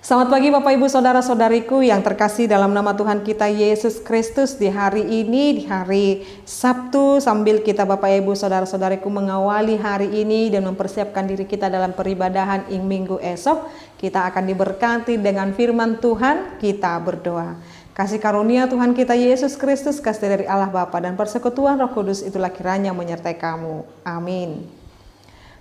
Selamat pagi Bapak Ibu Saudara-saudariku yang terkasih dalam nama Tuhan kita Yesus Kristus. Di hari ini, di hari Sabtu, sambil kita Bapak Ibu Saudara-saudariku mengawali hari ini dan mempersiapkan diri kita dalam peribadahan minggu esok, kita akan diberkati dengan firman Tuhan. Kita berdoa. Kasih karunia Tuhan kita Yesus Kristus, kasih dari Allah Bapa dan persekutuan Roh Kudus itulah kiranya menyertai kamu. Amin.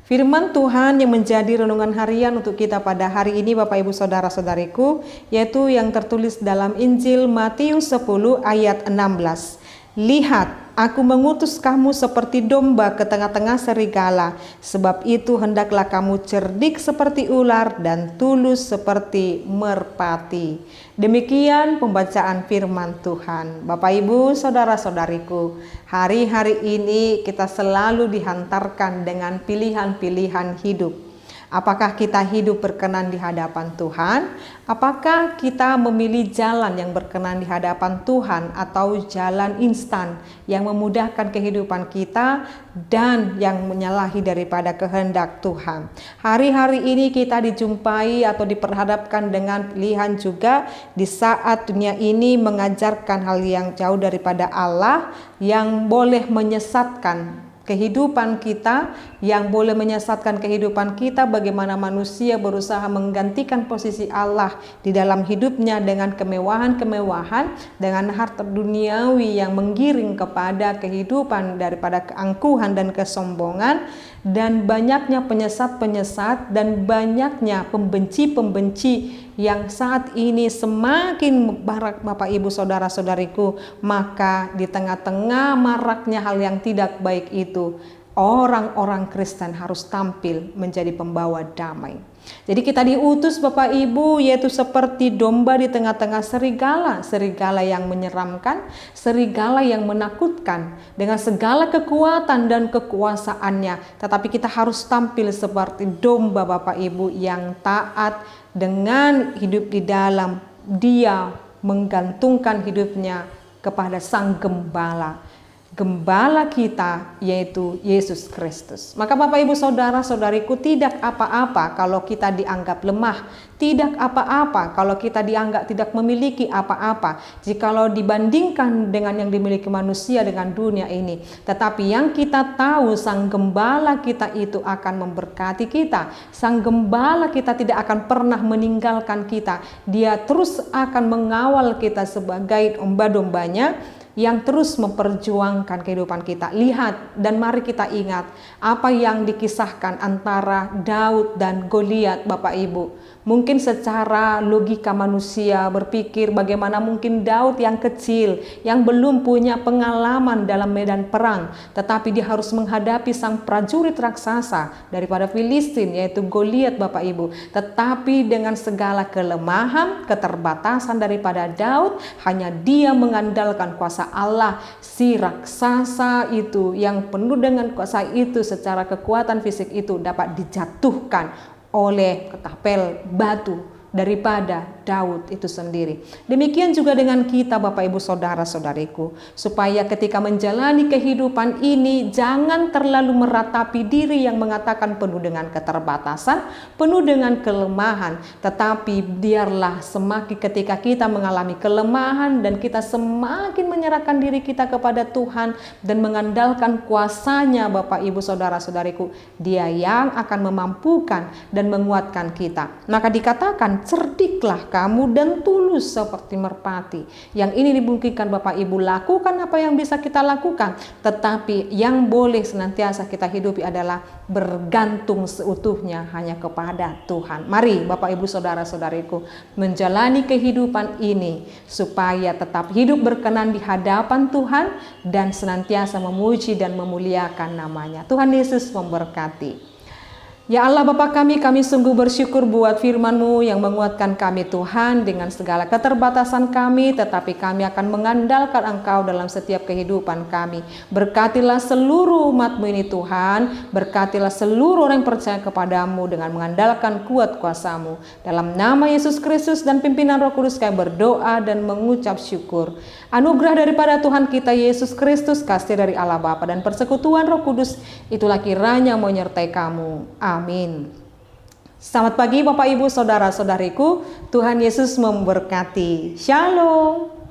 Firman Tuhan yang menjadi renungan harian untuk kita pada hari ini Bapak Ibu Saudara-saudariku, yaitu yang tertulis dalam Injil Matius 10 ayat 16. Lihat, aku mengutus kamu seperti domba ke tengah-tengah serigala, sebab itu hendaklah kamu cerdik seperti ular dan tulus seperti merpati. Demikian pembacaan firman Tuhan. Bapak Ibu Saudara-saudariku, hari-hari ini kita selalu dihantarkan dengan pilihan-pilihan hidup. Apakah kita hidup berkenan di hadapan Tuhan? Apakah kita memilih jalan yang berkenan di hadapan Tuhan atau jalan instan yang memudahkan kehidupan kita dan yang menyalahi daripada kehendak Tuhan? Hari-hari ini kita dijumpai atau diperhadapkan dengan pilihan juga di saat dunia ini mengajarkan hal yang jauh daripada Allah yang boleh menyesatkan kehidupan kita, yang boleh menyesatkan kehidupan kita, bagaimana manusia berusaha menggantikan posisi Allah di dalam hidupnya dengan kemewahan-kemewahan, dengan harta duniawi yang menggiring kepada kehidupan daripada keangkuhan dan kesombongan, dan banyaknya penyesat-penyesat dan banyaknya pembenci-pembenci yang saat ini semakin marak Bapak Ibu Saudara-saudariku. Maka di tengah-tengah maraknya hal yang tidak baik itu, orang-orang Kristen harus tampil menjadi pembawa damai. Jadi kita diutus Bapak Ibu yaitu seperti domba di tengah-tengah serigala, serigala yang menyeramkan, serigala yang menakutkan dengan segala kekuatan dan kekuasaannya. Tetapi kita harus tampil seperti domba Bapak Ibu yang taat dengan hidup di dalam dia menggantungkan hidupnya kepada Sang Gembala. Gembala kita yaitu Yesus Kristus. Maka Bapak Ibu Saudara-saudariku, tidak apa-apa kalau kita dianggap lemah, tidak apa-apa kalau kita dianggap tidak memiliki apa-apa jikalau dibandingkan dengan yang dimiliki manusia dengan dunia ini. Tetapi yang kita tahu, Sang Gembala kita itu akan memberkati kita. Sang Gembala kita tidak akan pernah meninggalkan kita. Dia terus akan mengawal kita sebagai domba-dombanya yang terus memperjuangkan kehidupan kita. Lihat dan mari kita ingat apa yang dikisahkan antara Daud dan Goliat Bapak Ibu. Mungkin secara logika manusia berpikir bagaimana mungkin Daud yang kecil, yang belum punya pengalaman dalam medan perang, tetapi dia harus menghadapi sang prajurit raksasa daripada Filistin yaitu Goliat Bapak Ibu. Tetapi dengan segala kelemahan, keterbatasan daripada Daud, hanya dia mengandalkan kuasa Allah. Si raksasa itu yang penuh dengan kuasa itu secara kekuatan fisik itu dapat dijatuhkan oleh ketapel batu daripada Daud itu sendiri. Demikian juga dengan kita Bapak Ibu Saudara-saudariku, supaya ketika menjalani kehidupan ini jangan terlalu meratapi diri yang mengatakan penuh dengan keterbatasan, penuh dengan kelemahan, tetapi biarlah semakin ketika kita mengalami kelemahan dan kita semakin menyerahkan diri kita kepada Tuhan dan mengandalkan kuasanya Bapak Ibu Saudara-saudariku, Dia yang akan memampukan dan menguatkan kita. Maka dikatakan, cerdiklah kamu dan tulus seperti merpati. Yang ini dimungkinkan Bapak Ibu lakukan apa yang bisa kita lakukan, tetapi yang boleh senantiasa kita hidupi adalah bergantung seutuhnya hanya kepada Tuhan. Mari Bapak Ibu Saudara-saudariku menjalani kehidupan ini supaya tetap hidup berkenan di hadapan Tuhan dan senantiasa memuji dan memuliakan namanya. Tuhan Yesus memberkati. Ya Allah Bapa kami sungguh bersyukur buat firman-Mu yang menguatkan kami Tuhan dengan segala keterbatasan kami, tetapi kami akan mengandalkan Engkau dalam setiap kehidupan kami. Berkatilah seluruh umat-Mu ini Tuhan, berkatilah seluruh orang yang percaya kepadamu dengan mengandalkan kuat kuasa-Mu. Dalam nama Yesus Kristus dan pimpinan Roh Kudus kami berdoa dan mengucap syukur. Anugerah daripada Tuhan kita Yesus Kristus, kasih dari Allah Bapa dan persekutuan Roh Kudus itulah kiranya menyertai kamu. Amin. Selamat pagi Bapak Ibu Saudara-saudariku, Tuhan Yesus memberkati. Shalom.